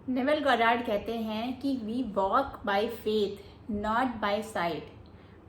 Naval Goddard कहते हैं कि we walk by faith not by sight.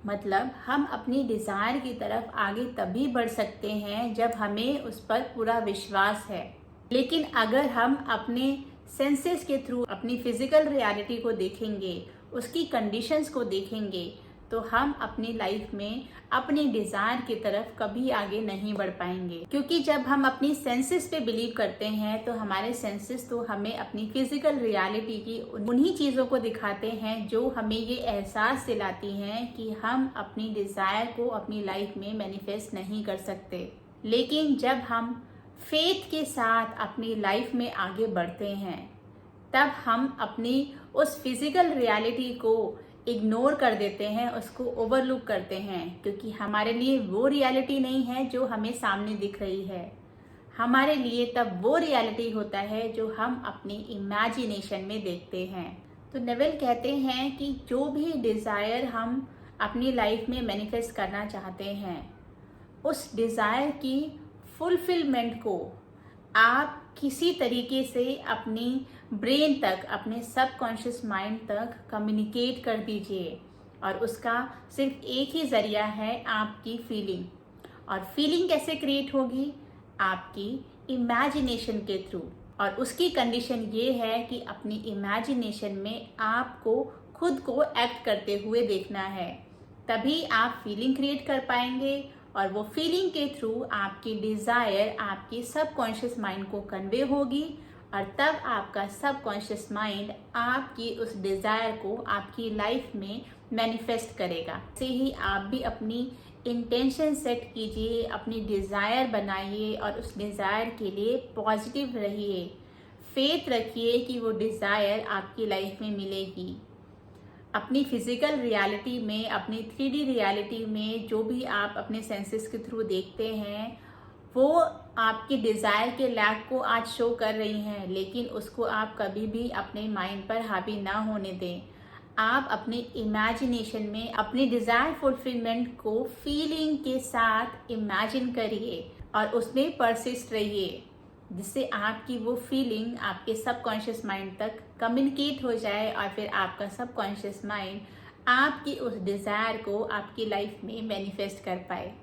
मतलब हम अपनी डिज़ायर की तरफ आगे तभी बढ़ सकते हैं जब हमें उस पर पूरा विश्वास है। लेकिन अगर हम अपने सेंसेस के थ्रू अपनी फिजिकल रियलिटी को देखेंगे, उसकी कंडीशंस को देखेंगे, तो हम अपनी लाइफ में अपनी डिज़ायर की तरफ कभी आगे नहीं बढ़ पाएंगे। क्योंकि जब हम अपनी सेंसेस पे बिलीव करते हैं तो हमारे सेंसेस तो हमें अपनी फिजिकल रियलिटी की उन्हीं चीज़ों को दिखाते हैं जो हमें ये एहसास दिलाती हैं कि हम अपनी डिज़ायर को अपनी लाइफ में मैनिफेस्ट नहीं कर सकते। लेकिन जब हम फेथ के साथ अपनी लाइफ में आगे बढ़ते हैं, तब हम अपनी उस फिजिकल रियलिटी को इग्नोर कर देते हैं, उसको ओवरलुक करते हैं, क्योंकि हमारे लिए वो रियलिटी नहीं है जो हमें सामने दिख रही है। हमारे लिए तब वो रियलिटी होता है जो हम अपनी इमेजिनेशन में देखते हैं। तो नेवल कहते हैं कि जो भी डिज़ायर हम अपनी लाइफ में मैनिफेस्ट करना चाहते हैं, उस डिज़ायर की फुलफिलमेंट को आप किसी तरीके से अपनी ब्रेन तक, अपने सबकॉन्शियस माइंड तक कम्युनिकेट कर दीजिए। और उसका सिर्फ एक ही ज़रिया है, आपकी फीलिंग। और फीलिंग कैसे क्रिएट होगी? आपकी इमेजिनेशन के थ्रू। और उसकी कंडीशन ये है कि अपनी इमेजिनेशन में आपको खुद को एक्ट करते हुए देखना है, तभी आप फीलिंग क्रिएट कर पाएंगे। और वो फीलिंग के थ्रू आपकी डिज़ायर आपकी सबकॉन्शियस माइंड को कन्वे होगी, और तब आपका सबकॉन्शियस माइंड आपकी उस डिज़ायर को आपकी लाइफ में मैनिफेस्ट करेगा। ऐसे ही आप भी अपनी इंटेंशन सेट कीजिए, अपनी डिज़ायर बनाइए और उस डिज़ायर के लिए पॉजिटिव रहिए। फेथ रखिए कि वो डिज़ायर आपकी लाइफ में मिलेगी। अपनी फिजिकल रियलिटी में, अपनी 3D रियलिटी में जो भी आप अपने सेंसेस के थ्रू देखते हैं, वो आपकी डिज़ायर के लैक को आज शो कर रही हैं। लेकिन उसको आप कभी भी अपने माइंड पर हावी ना होने दें। आप अपने इमेजिनेशन में अपनी डिज़ायर फुलफिलमेंट को फीलिंग के साथ इमेजिन करिए और उसमें परसिस्ट रहिए, जिससे आपकी वो फीलिंग आपके सबकॉन्शियस माइंड तक कम्युनिकेट हो जाए और फिर आपका सबकॉन्शियस माइंड आपकी उस डिज़ायर को आपकी लाइफ में मैनिफेस्ट कर पाए।